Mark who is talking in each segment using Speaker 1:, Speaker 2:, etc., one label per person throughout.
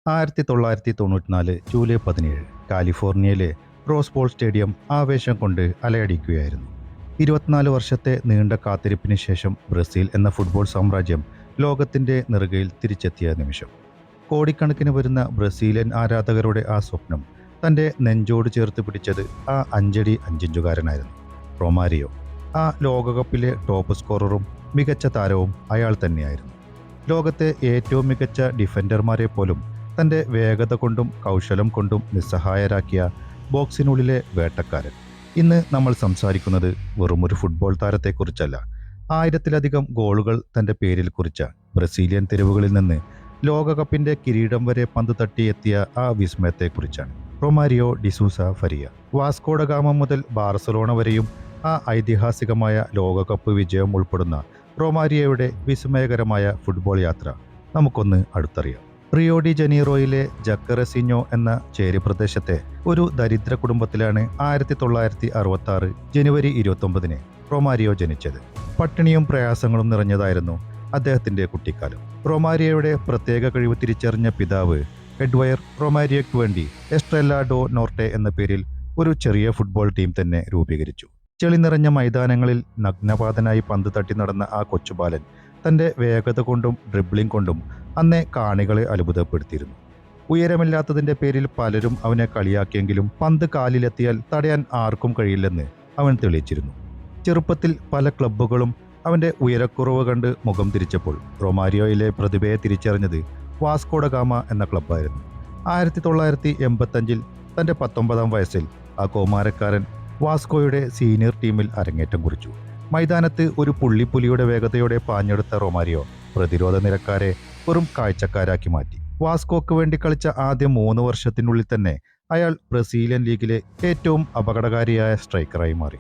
Speaker 1: 1994 July 17 കാലിഫോർണിയയിലെ rose ball stadium ആവേശം കൊണ്ട് അലയടിക്കുകയായിരുന്നു. 24 വർഷത്തെ നീണ്ട കാത്തിരിപ്പിന് ശേഷം ബ്രസീൽ എന്ന ഫുട്ബോൾ സാമ്രാജ്യം ലോകത്തിന്റെ നെറുകയിൽ തിരിച്ചെത്തിയ നിമിഷം. കോടിക്കണക്കിന് വരുന്ന ബ്രസീലിയൻ ആരാധകരുടെ ആ സ്വപ്നം തന്റെ നെഞ്ചോട് ചേർത്ത് പിടിച്ചത് ആ 5 അടി 5 ഇഞ്ചുകാരനായിരുന്നു, റൊമാരിയോ. ആ ലോകകപ്പിലെ ടോപ്പ് സ്കോററും മികച്ച താരവും അയാൾ തന്നെയായിരുന്നു. ലോകത്തെ ഏറ്റവും മികച്ച ഡിഫൻഡർമാരെ പോലും തൻ്റെ വേഗത കൊണ്ടും കൗശലം കൊണ്ടും നിസ്സഹായരാക്കിയ ബോക്സിനുള്ളിലെ വേട്ടക്കാരൻ. ഇന്ന് നമ്മൾ സംസാരിക്കുന്നത് വെറുമൊരു ഫുട്ബോൾ താരത്തെക്കുറിച്ചല്ല, 1000-ലധികം ഗോളുകൾ തൻ്റെ പേരിൽ കുറിച്ച ബ്രസീലിയൻ തെരുവുകളിൽ നിന്ന് ലോകകപ്പിൻ്റെ കിരീടം വരെ പന്ത് തട്ടിയെത്തിയ ആ വിസ്മയത്തെക്കുറിച്ചാണ്. Romario de Souza Faria. Vasco da Gama മുതൽ ബാർസലോണ വരെയും ആ ഐതിഹാസികമായ ലോകകപ്പ് വിജയം ഉൾപ്പെടുന്ന റൊമാരിയോയുടെ വിസ്മയകരമായ ഫുട്ബോൾ യാത്ര നമുക്കൊന്ന് അടുത്തറിയാം. റിയോ ഡി ജനീറോയിലെ ജക്കറസിഞ്ഞോ എന്ന ചേരി പ്രദേശത്തെ ഒരു ദരിദ്ര കുടുംബത്തിലാണ് 1966 ജനുവരി 29 റൊമാരിയോ ജനിച്ചത്. പട്ടിണിയും പ്രയാസങ്ങളും നിറഞ്ഞതായിരുന്നു അദ്ദേഹത്തിന്റെ കുട്ടിക്കാലം. റൊമാരിയോയുടെ പ്രത്യേക കഴിവ് തിരിച്ചറിഞ്ഞ പിതാവ് എഡ്വയർ റൊമാരിയോയ്ക്ക് വേണ്ടി എസ്ട്രെല്ല ഡോ നോർട്ടെ എന്ന പേരിൽ ഒരു ചെറിയ ഫുട്ബോൾ ടീം തന്നെ രൂപീകരിച്ചു. ചെളി നിറഞ്ഞ മൈതാനങ്ങളിൽ നഗ്നപാതനായി പന്ത് തട്ടി നടന്ന ആ കൊച്ചുബാലൻ തൻ്റെ വേഗത കൊണ്ടും ഡ്രിബ്ലിംഗ് കൊണ്ടും അന്നേ കാണികളെ അത്ഭുതപ്പെടുത്തിയിരുന്നു. ഉയരമില്ലാത്തതിൻ്റെ പേരിൽ പലരും അവനെ കളിയാക്കിയെങ്കിലും പന്ത് കാലിലെത്തിയാൽ തടയാൻ ആർക്കും കഴിയില്ലെന്ന് അവൻ തെളിയിച്ചിരുന്നു. ചെറുപ്പത്തിൽ പല ക്ലബ്ബുകളും അവൻ്റെ ഉയരക്കുറവ് കണ്ട് മുഖം തിരിച്ചപ്പോൾ റൊമാരിയോയിലെ പ്രതിഭയെ തിരിച്ചറിഞ്ഞത് വാസ്കോഡ ഗാമ എന്ന ക്ലബ്ബായിരുന്നു. 1985 തൻ്റെ 19-ാം വയസ്സിൽ ആ കൗമാരക്കാരൻ വാസ്കോയുടെ സീനിയർ ടീമിൽ അരങ്ങേറ്റം കുറിച്ചു. മൈതാനത്ത് ഒരു പുള്ളിപ്പുലിയുടെ വേഗതയോടെ പാഞ്ഞെടുത്ത റൊമാരിയോ പ്രതിരോധ നിരക്കാരെ വെറും കാഴ്ചക്കാരാക്കി മാറ്റി. വാസ്കോക്ക് വേണ്ടി കളിച്ച ആദ്യ 3 വർഷത്തിനുള്ളിൽ തന്നെ അയാൾ ബ്രസീലിയൻ ലീഗിലെ ഏറ്റവും അപകടകാരിയായ സ്ട്രൈക്കറായി മാറി.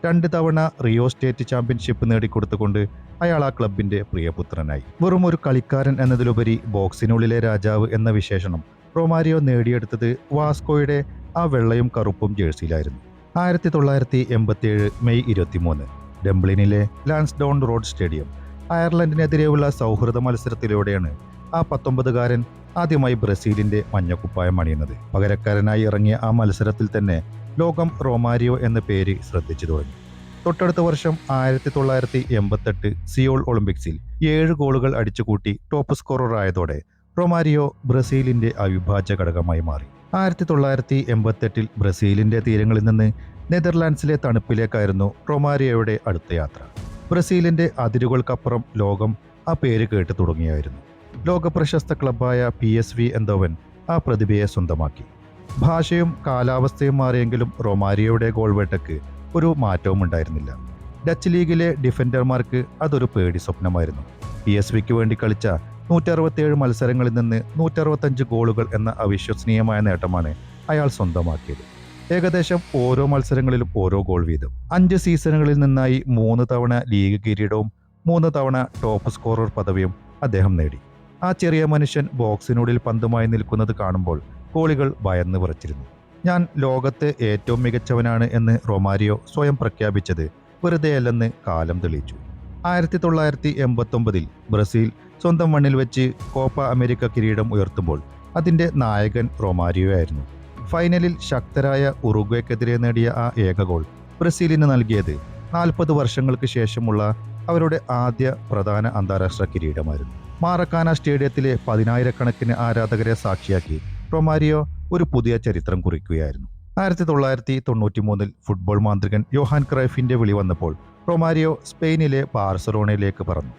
Speaker 1: 2 തവണ റിയോ സ്റ്റേറ്റ് ചാമ്പ്യൻഷിപ്പ് നേടിക്കൊടുത്തുകൊണ്ട് അയാൾ ആ ക്ലബിന്റെ പ്രിയപുത്രനായി. വെറും ഒരു കളിക്കാരൻ എന്നതിലുപരി ബോക്സിനുള്ളിലെ രാജാവ് എന്ന വിശേഷണം റൊമാരിയോ നേടിയെടുത്തത് വാസ്കോയുടെ ആ വെള്ളയും കറുപ്പും ജേഴ്സിയിലായിരുന്നു. 1987 മെയ് 23 ഡംബ്ലിനിലെ ലാൻസ്ഡൗൺ റോഡ് സ്റ്റേഡിയം അയർലൻഡിനെതിരെയുള്ള സൗഹൃദ മത്സരത്തിലൂടെയാണ് ആ 19-കാരൻ ആദ്യമായി ബ്രസീലിന്റെ മഞ്ഞക്കുപ്പായം അണിയുന്നത്. പകരക്കാരനായി ഇറങ്ങിയ ആ മത്സരത്തിൽ തന്നെ ലോകം റൊമാരിയോ എന്ന പേര് ശ്രദ്ധിച്ചു തുടങ്ങി. തൊട്ടടുത്ത വർഷം 1988 സിയോൾ ഒളിമ്പിക്സിൽ 7 ഗോളുകൾ അടിച്ചുകൂട്ടി ടോപ്പ് സ്കോററായതോടെ റൊമാരിയോ ബ്രസീലിന്റെ അവിഭാജ്യ ഘടകമായി മാറി. 1988 ബ്രസീലിന്റെ തീരങ്ങളിൽ നിന്ന് നെതർലാൻഡ്സിലെ തണുപ്പിലേക്കായിരുന്നു റൊമാരിയോയുടെ അടുത്ത യാത്ര. ബ്രസീലിന്റെ അതിരുകൾക്കപ്പുറം ലോകം ആ പേര് കേട്ടു തുടങ്ങിയായിരുന്നു. ലോകപ്രശസ്ത ക്ലബ്ബായ PSV എന്തോവൻ ആ പ്രതിഭയെ സ്വന്തമാക്കി. ഭാഷയും കാലാവസ്ഥയും മാറിയെങ്കിലും റൊമാരിയോയുടെ ഗോൾ വേട്ടയ്ക്ക് ഒരു മാറ്റവും ഉണ്ടായിരുന്നില്ല. ഡച്ച് ലീഗിലെ ഡിഫൻഡർമാർക്ക് അതൊരു പേടി സ്വപ്നമായിരുന്നു. PSVക്ക് വേണ്ടി കളിച്ച 167 മത്സരങ്ങളിൽ നിന്ന് 165 ഗോളുകൾ എന്ന അവിശ്വസനീയമായ നേട്ടമാണ് അയാൾ സ്വന്തമാക്കിയത്. ഏകദേശം ഓരോ മത്സരങ്ങളിലും ഓരോ ഗോൾ വീതം. 5 സീസണുകളിൽ നിന്നായി 3 തവണ ലീഗ് കിരീടവും 3 തവണ ടോപ്പ് സ്കോറർ പദവിയും അദ്ദേഹം നേടി. ആ ചെറിയ മനുഷ്യൻ ബോക്സിനുള്ളിൽ പന്തുമായി നിൽക്കുന്നത് കാണുമ്പോൾ ഗോളികൾ ഭയന്ന് വിറച്ചിരുന്നു. ഞാൻ ലോകത്തെ ഏറ്റവും മികച്ചവനാണ് എന്ന് റൊമാരിയോ സ്വയം പ്രഖ്യാപിച്ചത് വെറുതെയല്ലെന്ന് കാലം തെളിയിച്ചു. 1989 ബ്രസീൽ സ്വന്തം മണ്ണിൽ വെച്ച് കോപ്പ അമേരിക്ക കിരീടം ഉയർത്തുമ്പോൾ അതിൻ്റെ നായകൻ റൊമാരിയോ ആയിരുന്നു. ഫൈനലിൽ ശക്തരായ ഉറുഗ്വേക്കെതിരെ നേടിയ ആ ഏക ഗോൾ ബ്രസീലിന് നൽകിയത് 40 വർഷങ്ങൾക്ക് ശേഷമുള്ള അവരുടെ ആദ്യ പ്രധാന അന്താരാഷ്ട്ര കിരീടമായിരുന്നു. മാറക്കാന സ്റ്റേഡിയത്തിലെ 10,000-കണക്കിന് ആരാധകരെ സാക്ഷിയാക്കി റൊമാരിയോ ഒരു പുതിയ ചരിത്രം കുറിക്കുകയായിരുന്നു. 1993 ഫുട്ബോൾ മാന്ത്രികൻ യോഹാൻ ക്രൈഫിന്റെ വിളി വന്നപ്പോൾ റൊമാരിയോ സ്പെയിനിലെ ബാർസലോണയിലേക്ക് പറന്നു.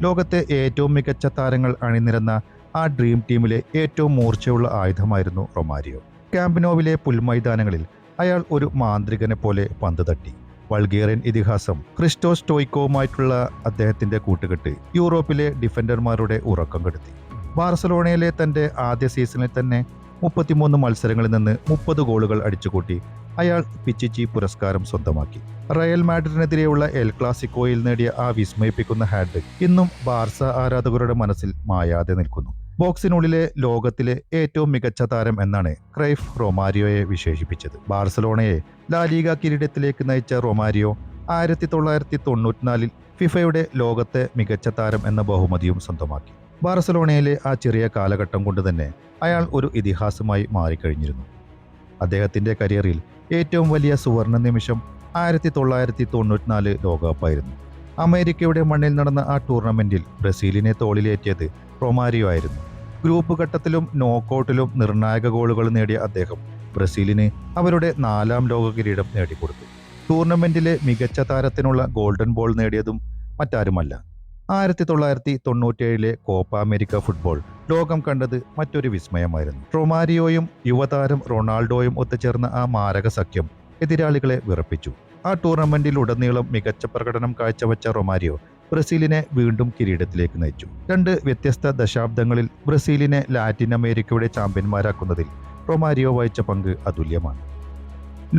Speaker 1: ലോകത്തെ ഏറ്റവും മികച്ച താരങ്ങൾ അണിനിരന്ന ആ ഡ്രീം ടീമിലെ ഏറ്റവും മൂർച്ചയുള്ള ആയുധമായിരുന്നു റൊമാരിയോ. ക്യാമ്പ്നോവിലെ പുൽമൈതാനങ്ങളിൽ അയാൾ ഒരു മാന്ത്രികനെ പോലെ പന്ത് തട്ടി. ബൾഗേറിയൻ ഇതിഹാസം ക്രിസ്റ്റോ സ്റ്റോയ്ക്കോവുമായിട്ടുള്ള അദ്ദേഹത്തിന്റെ കൂട്ടുകെട്ട് യൂറോപ്പിലെ ഡിഫൻഡർമാരുടെ ഉറക്കം കെടുത്തി. ബാർസലോണയിലെ തന്റെ ആദ്യ സീസണിൽ തന്നെ 33 മത്സരങ്ങളിൽ നിന്ന് 30 ഗോളുകൾ അടിച്ചുകൂട്ടി അയാൾ പിച്ചിച്ചി പുരസ്കാരം സ്വന്തമാക്കി. റയൽ മാഡ്രിഡിനെതിരെയുള്ള എൽ ക്ലാസിക്കോയിൽ നേടിയ ആ വിസ്മയിപ്പിക്കുന്ന ഹാട്രിക് ഇന്നും ബാർസ ആരാധകരുടെ മനസ്സിൽ മായാതെ നിൽക്കുന്നു. ബോക്സിനുള്ളിലെ ലോകത്തിലെ ഏറ്റവും മികച്ച താരം എന്നാണ് ക്രൈഫ് റൊമാരിയോയെ വിശേഷിപ്പിച്ചത്. ബാർസലോണയെ ലാലീഗ കിരീടത്തിലേക്ക് നയിച്ച റൊമാരിയോ 1994 ഫിഫയുടെ ലോകത്തെ മികച്ച താരം എന്ന ബഹുമതിയും സ്വന്തമാക്കി. ബാർസലോണയിലെ ആ ചെറിയ കാലഘട്ടം കൊണ്ട് തന്നെ അയാൾ ഒരു ഇതിഹാസമായി മാറിക്കഴിഞ്ഞിരുന്നു. അദ്ദേഹത്തിൻ്റെ കരിയറിൽ ഏറ്റവും വലിയ സുവർണ നിമിഷം 1994 ലോകകപ്പായിരുന്നു. അമേരിക്കയുടെ മണ്ണിൽ നടന്ന ആ ടൂർണമെന്റിൽ ബ്രസീലിനെ തോളിലേറ്റിയത് റൊമാരിയോ ആയിരുന്നു. ഗ്രൂപ്പ് ഘട്ടത്തിലും നോക്കൌട്ടിലും നിർണായക ഗോളുകൾ നേടിയ അദ്ദേഹം ബ്രസീലിന് അവരുടെ 4ാം ലോക കിരീടം നേടിക്കൊടുത്തു. ടൂർണമെന്റിലെ മികച്ച താരത്തിനുള്ള ഗോൾഡൻ ബോൾ നേടിയതും മറ്റാരുമല്ല, 1997 കോപ്പ അമേരിക്ക ഫുട്ബോൾ ലോകം കണ്ടത് മറ്റൊരു വിസ്മയമായിരുന്നു. റൊമാരിയോയും യുവതാരം റൊണാൾഡോയും ഒത്തുചേർന്ന ആ മാരക സഖ്യം എതിരാളികളെ വിറപ്പിച്ചു. ആ ടൂർണമെന്റിൽ ഉടനീളം മികച്ച പ്രകടനം കാഴ്ചവെച്ച റൊമാരിയോ ബ്രസീലിനെ വീണ്ടും കിരീടത്തിലേക്ക് നയിച്ചു. 2 വ്യത്യസ്ത ദശാബ്ദങ്ങളിൽ ബ്രസീലിനെ ലാറ്റിൻ അമേരിക്കയുടെ ചാമ്പ്യന്മാരാക്കുന്നതിൽ റൊമാരിയോ വഹിച്ച പങ്ക് അതുല്യമാണ്.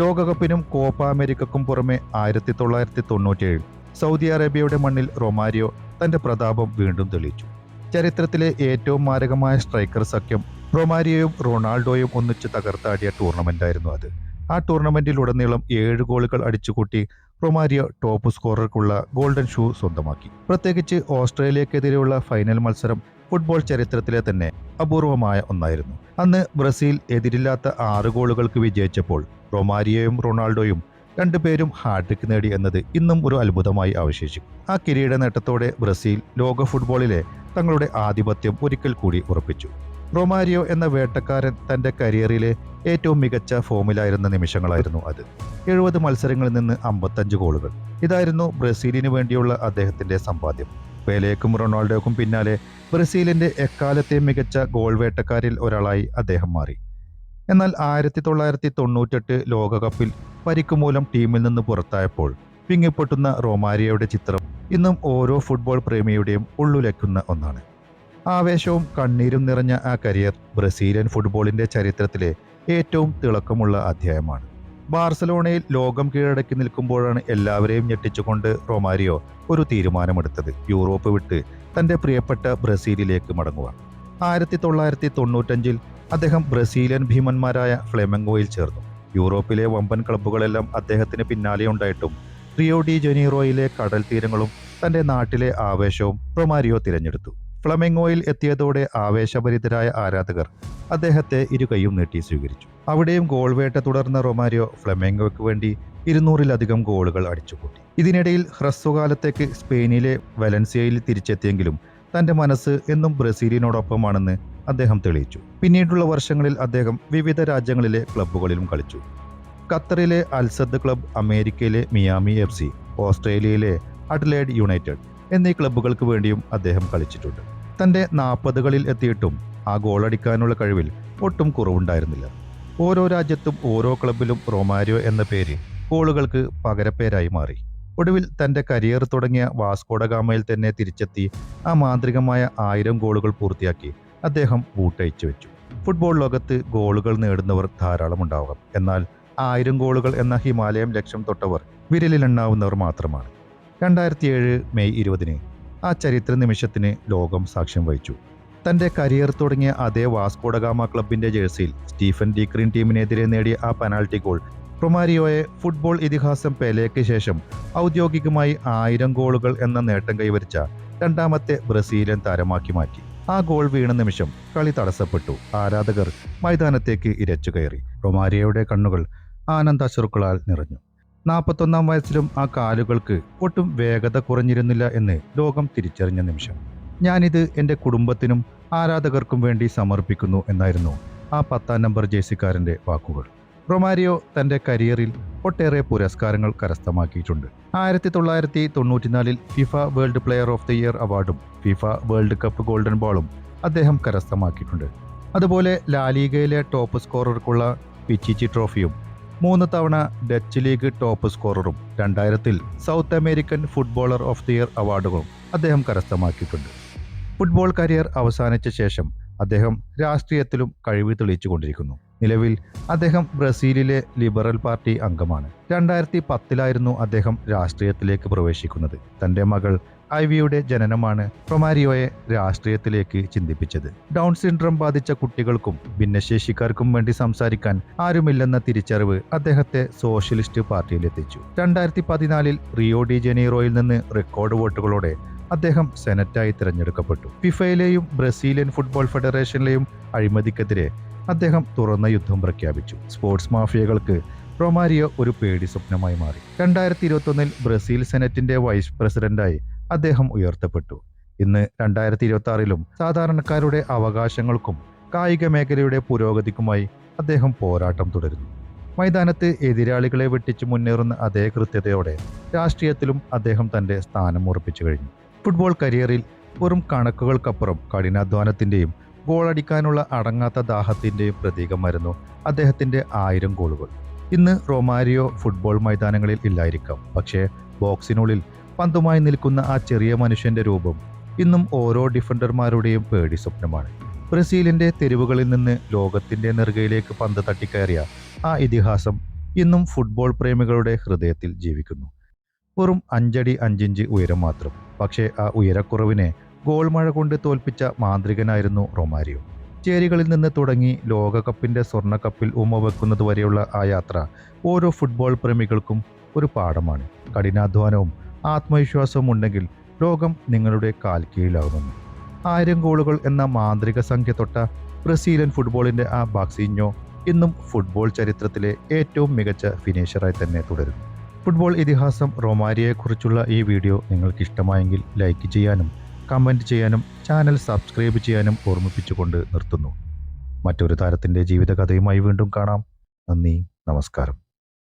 Speaker 1: ലോകകപ്പിനും കോപ്പ അമേരിക്കക്കും പുറമെ 1997 സൗദി അറേബ്യയുടെ മണ്ണിൽ റൊമാരിയോ തന്റെ പ്രതാപം വീണ്ടും തെളിയിച്ചു. ചരിത്രത്തിലെ ഏറ്റവും മാരകമായ സ്ട്രൈക്കർ സഖ്യം റൊമാരിയോയും റൊണാൾഡോയും ഒന്നിച്ച് തകർത്താടിയ ടൂർണമെന്റായിരുന്നു അത്. ആ ടൂർണമെന്റിൽ ഉടനീളം 7 ഗോളുകൾ അടിച്ചുകൂട്ടി റൊമാരിയോ ടോപ്പ് സ്കോറർക്കുള്ള ഗോൾഡൻ ഷൂ സ്വന്തമാക്കി. പ്രത്യേകിച്ച് ഓസ്ട്രേലിയക്കെതിരെയുള്ള ഫൈനൽ മത്സരം ഫുട്ബോൾ ചരിത്രത്തിലെ തന്നെ അപൂർവമായ ഒന്നായിരുന്നു. അന്ന് ബ്രസീൽ എതിരില്ലാത്ത 6 ഗോളുകൾക്ക് വിജയിച്ചപ്പോൾ റൊമാരിയോയും റൊണാൾഡോയും 2 പേരും ഹാട്രിക് നേടി എന്നത് ഇന്നും ഒരു അത്ഭുതമായി അവശേഷിക്കും. ആ കിരീട നേട്ടത്തോടെ ബ്രസീൽ ലോക ഫുട്ബോളിലെ തങ്ങളുടെ ആധിപത്യം ഒരിക്കൽ കൂടി ഉറപ്പിച്ചു. റൊമാരിയോ എന്ന വേട്ടക്കാരൻ തന്റെ കരിയറിലെ ഏറ്റവും മികച്ച ഫോമിലായിരുന്ന നിമിഷങ്ങളായിരുന്നു അത്. 70 മത്സരങ്ങളിൽ നിന്ന് 55 ഗോളുകൾ. ഇതായിരുന്നു ബ്രസീലിന് വേണ്ടിയുള്ള അദ്ദേഹത്തിന്റെ സമ്പാദ്യം. പെലേക്കും റൊണാൾഡോക്കും പിന്നാലെ ബ്രസീലിന്റെ എക്കാലത്തെ മികച്ച ഗോൾ വേട്ടക്കാരിൽ ഒരാളായി അദ്ദേഹം മാറി. എന്നാൽ 1998 ലോകകപ്പിൽ പരിക്കുമൂലം ടീമിൽ നിന്ന് പുറത്തായപ്പോൾ വിങ്ങിപ്പൊട്ടുന്ന റൊമാരിയോയുടെ ചിത്രം ഇന്നും ഓരോ ഫുട്ബോൾ പ്രേമിയുടെയും ഉള്ളുലയ്ക്കുന്ന ഒന്നാണ്. ആവേശവും കണ്ണീരും നിറഞ്ഞ ആ കരിയർ ബ്രസീലിയൻ ഫുട്ബോളിന്റെ ചരിത്രത്തിലെ ഏറ്റവും തിളക്കമുള്ള അധ്യായമാണ്. ബാർസലോണയിൽ ലോകം കീഴടക്കി നിൽക്കുമ്പോഴാണ് എല്ലാവരെയും ഞെട്ടിച്ചുകൊണ്ട് റൊമാരിയോ ഒരു തീരുമാനമെടുത്തത്: യൂറോപ്പ് വിട്ട് തന്റെ പ്രിയപ്പെട്ട ബ്രസീലിലേക്ക് മടങ്ങുക. 1995 അദ്ദേഹം ബ്രസീലിയൻ ഭീമന്മാരായ ഫ്ലെമംഗോയിൽ ചേർന്നു. യൂറോപ്പിലെ വമ്പൻ ക്ലബ്ബുകളെല്ലാം അദ്ദേഹത്തിന് പിന്നാലെയുണ്ടായിട്ടും റിയോ ഡി ജനീറോയിലെ കടൽ തീരങ്ങളും തന്റെ നാട്ടിലെ ആവേശവും റൊമാരിയോ തിരഞ്ഞെടുത്തു. ഫ്ലമെംഗോയിൽ എത്തിയതോടെ ആവേശഭരിതരായ ആരാധകർ അദ്ദേഹത്തെ ഇരുകൈയും നീട്ടി സ്വീകരിച്ചു. അവിടെയും ഗോൾ വേട്ട തുടർന്ന റൊമാരിയോ ഫ്ലമെംഗോയ്ക്ക് വേണ്ടി 200-ലധികം ഗോളുകൾ അടിച്ചുകൂട്ടി. ഇതിനിടയിൽ ഹ്രസ്വകാലത്തേക്ക് സ്പെയിനിലെ വലൻസിയയിൽ തിരിച്ചെത്തിയെങ്കിലും തന്റെ മനസ്സ് എന്നും ബ്രസീലിനോടൊപ്പമാണെന്ന് അദ്ദേഹം തെളിയിച്ചു. പിന്നീടുള്ള വർഷങ്ങളിൽ അദ്ദേഹം വിവിധ രാജ്യങ്ങളിലെ ക്ലബ്ബുകളിലും കളിച്ചു. ഖത്തറിലെ അൽസദ് ക്ലബ്, അമേരിക്കയിലെ മിയാമി FC, ഓസ്ട്രേലിയയിലെ അഡ്ലേഡ് യുണൈറ്റഡ് എന്നീ ക്ലബ്ബുകൾക്ക് വേണ്ടിയും അദ്ദേഹം കളിച്ചിട്ടുണ്ട്. തന്റെ 40കളിൽ എത്തിയിട്ടും ആ ഗോളടിക്കാനുള്ള കഴിവിൽ ഒട്ടും കുറവുണ്ടായിരുന്നില്ല. ഓരോ രാജ്യത്തും ഓരോ ക്ലബിലും റൊമാരിയോ എന്ന പേര് ഗോളുകൾക്ക് പകരപ്പേരായി മാറി. ഒടുവിൽ തന്റെ കരിയർ തുടങ്ങിയ വാസ്കോഡഗാമയിൽ തന്നെ തിരിച്ചെത്തി ആ മാന്ത്രികമായ 1000 ഗോളുകൾ പൂർത്തിയാക്കി അദ്ദേഹം ബൂട്ടയച്ചു വെച്ചു. ഫുട്ബോൾ ലോകത്ത് ഗോളുകൾ നേടുന്നവർ ധാരാളമുണ്ടാവാം, എന്നാൽ 1000 ഗോളുകൾ എന്ന ഹിമാലയം ലക്ഷ്യം തൊട്ടവർ വിരലിലെണ്ണാവുന്നവർ മാത്രമാണ്. 2007 മെയ് 20 ആ ചരിത്ര നിമിഷത്തിന് ലോകം സാക്ഷ്യം വഹിച്ചു. തന്റെ കരിയർ തുടങ്ങിയ അതേ വാസ്കോഡഗാമ ക്ലബിന്റെ ജേഴ്സിയിൽ സ്റ്റീഫൻ ഡീക്രീൻ ടീമിനെതിരെ നേടിയ ആ പെനാൽറ്റി ഗോൾ റൊമാരിയോയെ ഫുട്ബോൾ ഇതിഹാസം പെലെയ്ക്ക് ശേഷം ഔദ്യോഗികമായി 1000 ഗോളുകൾ എന്ന നേട്ടം കൈവരിച്ച 2ാമത്തെ ബ്രസീലിയൻ താരമാക്കി മാറ്റി. ആ ഗോൾ വീണ നിമിഷം കളി തടസ്സപ്പെട്ടു. ആരാധകർ മൈതാനത്തേക്ക് ഇരച്ചു കയറി. റൊമാരിയോയുടെ കണ്ണുകൾ ആനന്ദാശ്രുക്കളാൽ നിറഞ്ഞു. 41ാം വയസ്സിലും ആ കാലുകൾക്ക് ഒട്ടും വേഗത കുറഞ്ഞിരുന്നില്ല എന്ന് ലോകം തിരിച്ചറിഞ്ഞ നിമിഷം. ഞാനിത് എൻ്റെ കുടുംബത്തിനും ആരാധകർക്കും വേണ്ടി സമർപ്പിക്കുന്നു എന്നായിരുന്നു ആ 10ാം നമ്പർ ജേഴ്സിക്കാരൻ്റെ വാക്കുകൾ. റൊമാരിയോ തൻ്റെ കരിയറിൽ ഒട്ടേറെ പുരസ്കാരങ്ങൾ കരസ്ഥമാക്കിയിട്ടുണ്ട്. 1994 FIFA world player of the year അവാർഡും ഫിഫ വേൾഡ് കപ്പ് ഗോൾഡൻ ബോളും അദ്ദേഹം കരസ്ഥമാക്കിയിട്ടുണ്ട്. അതുപോലെ ലാലീഗയിലെ ടോപ്പ് സ്കോറർക്കുള്ള പിച്ചിച്ചി ട്രോഫിയും, 3 തവണ ഡച്ച് ലീഗ് ടോപ്പ് സ്കോററും 2000 South American footballer of the year അവാർഡുകളും അദ്ദേഹം കരസ്ഥമാക്കിയിട്ടുണ്ട്. ഫുട്ബോൾ കരിയർ അവസാനിച്ച ശേഷം അദ്ദേഹം രാഷ്ട്രീയത്തിലും കഴിവ് തെളിയിച്ചുകൊണ്ടിരിക്കുന്നു. നിലവിൽ അദ്ദേഹം ബ്രസീലിലെ ലിബറൽ പാർട്ടി അംഗമാണ്. 2010 അദ്ദേഹം രാഷ്ട്രീയത്തിലേക്ക് പ്രവേശിക്കുന്നത്. തൻ്റെ മകൾ ഐവിയുടെ ജനനമാണ് റൊമാരിയോയെ രാഷ്ട്രീയത്തിലേക്ക് ചിന്തിപ്പിച്ചത്. ഡൗൺ സിൻഡ്രോം ബാധിച്ച കുട്ടികൾക്കും ഭിന്നശേഷിക്കാർക്കും വേണ്ടി സംസാരിക്കാൻ ആരുമില്ലെന്ന തിരിച്ചറിവ് അദ്ദേഹത്തെ സോഷ്യലിസ്റ്റ് പാർട്ടിയിലെത്തിച്ചു. 2014 റിയോ ഡി ജനീറോയിൽ നിന്ന് റെക്കോർഡ് വോട്ടുകളോടെ അദ്ദേഹം സെനറ്റായി തിരഞ്ഞെടുക്കപ്പെട്ടു. ഫിഫയിലെയും ബ്രസീലിയൻ ഫുട്ബോൾ ഫെഡറേഷനിലെയും അഴിമതിക്കെതിരെ അദ്ദേഹം തുറന്ന യുദ്ധം പ്രഖ്യാപിച്ചു. സ്പോർട്സ് മാഫിയകൾക്ക് റൊമാരിയോ ഒരു പേടി സ്വപ്നമായി മാറി. 2021 ബ്രസീൽ സെനറ്റിന്റെ വൈസ് പ്രസിഡന്റായി അദ്ദേഹം ഉയർത്തപ്പെട്ടു. ഇന്ന് 2026 സാധാരണക്കാരുടെ അവകാശങ്ങൾക്കും കായിക മേഖലയുടെ പുരോഗതിക്കുമായി അദ്ദേഹം പോരാട്ടം തുടരുന്നു. മൈതാനത്ത് എതിരാളികളെ വെട്ടിച്ചു മുന്നേറുന്ന അതേ കൃത്യതയോടെ രാഷ്ട്രീയത്തിലും അദ്ദേഹം തന്റെ സ്ഥാനം ഉറപ്പിച്ചു കഴിഞ്ഞു. ഫുട്ബോൾ കരിയറിൽ വെറും കണക്കുകൾക്കപ്പുറം കഠിനാധ്വാനത്തിന്റെയും ഗോളടിക്കാനുള്ള അടങ്ങാത്ത ദാഹത്തിന്റെയും പ്രതീകമായിരുന്നു അദ്ദേഹത്തിന്റെ 1000 ഗോളുകൾ. ഇന്ന് റൊമാരിയോ ഫുട്ബോൾ മൈതാനങ്ങളിൽ ഇല്ലായിരിക്കാം, പക്ഷേ ബോക്സിനുള്ളിൽ പന്തുമായി നിൽക്കുന്ന ആ ചെറിയ മനുഷ്യന്റെ രൂപം ഇന്നും ഓരോ ഡിഫൻഡർമാരുടെയും പേടി സ്വപ്നമാണ്. ബ്രസീലിന്റെ തെരുവുകളിൽ നിന്ന് ലോകത്തിന്റെ നെറുകയിലേക്ക് പന്ത് തട്ടിക്കയറിയ ആ ഇതിഹാസം ഇന്നും ഫുട്ബോൾ പ്രേമികളുടെ ഹൃദയത്തിൽ ജീവിക്കുന്നു. വെറും 5 അടി 5 ഇഞ്ച് ഉയരം മാത്രം, പക്ഷേ ആ ഉയരക്കുറവിനെ ഗോൾ മഴ കൊണ്ട് തോൽപ്പിച്ച മാന്ത്രികനായിരുന്നു റൊമാരിയോ. ചേരികളിൽ നിന്ന് തുടങ്ങി ലോകകപ്പിന്റെ സ്വർണ്ണക്കപ്പിൽ ഉമ്മവെക്കുന്നതുവരെയുള്ള ആ യാത്ര ഓരോ ഫുട്ബോൾ പ്രേമികൾക്കും ഒരു പാഠമാണ്. കഠിനാധ്വാനവും ആത്മവിശ്വാസവും ഉണ്ടെങ്കിൽ ലോകം നിങ്ങളുടെ കാൽ കീഴിലാകുമെന്ന്. 1000 ഗോളുകൾ എന്ന മാന്ത്രിക സംഖ്യ തൊട്ട ബ്രസീലിയൻ ഫുട്ബോളിന്റെ ആ ബാക്സിഞ്ഞോ ഇന്നും ഫുട്ബോൾ ചരിത്രത്തിലെ ഏറ്റവും മികച്ച ഫിനിഷറായി തന്നെ തുടരുന്നു. ഫുട്ബോൾ ഇതിഹാസം റൊമാരിയോയെക്കുറിച്ചുള്ള ഈ വീഡിയോ നിങ്ങൾക്ക് ഇഷ്ടമായെങ്കിൽ ലൈക്ക് ചെയ്യാനും കമൻറ്റ് ചെയ്യാനും ചാനൽ സബ്സ്ക്രൈബ് ചെയ്യാനും ഓർമ്മിപ്പിച്ചുകൊണ്ട് നിർത്തുന്നു. മറ്റൊരു താരത്തിൻ്റെ ജീവിതകഥയുമായി വീണ്ടും കാണാം. നന്ദി, നമസ്കാരം.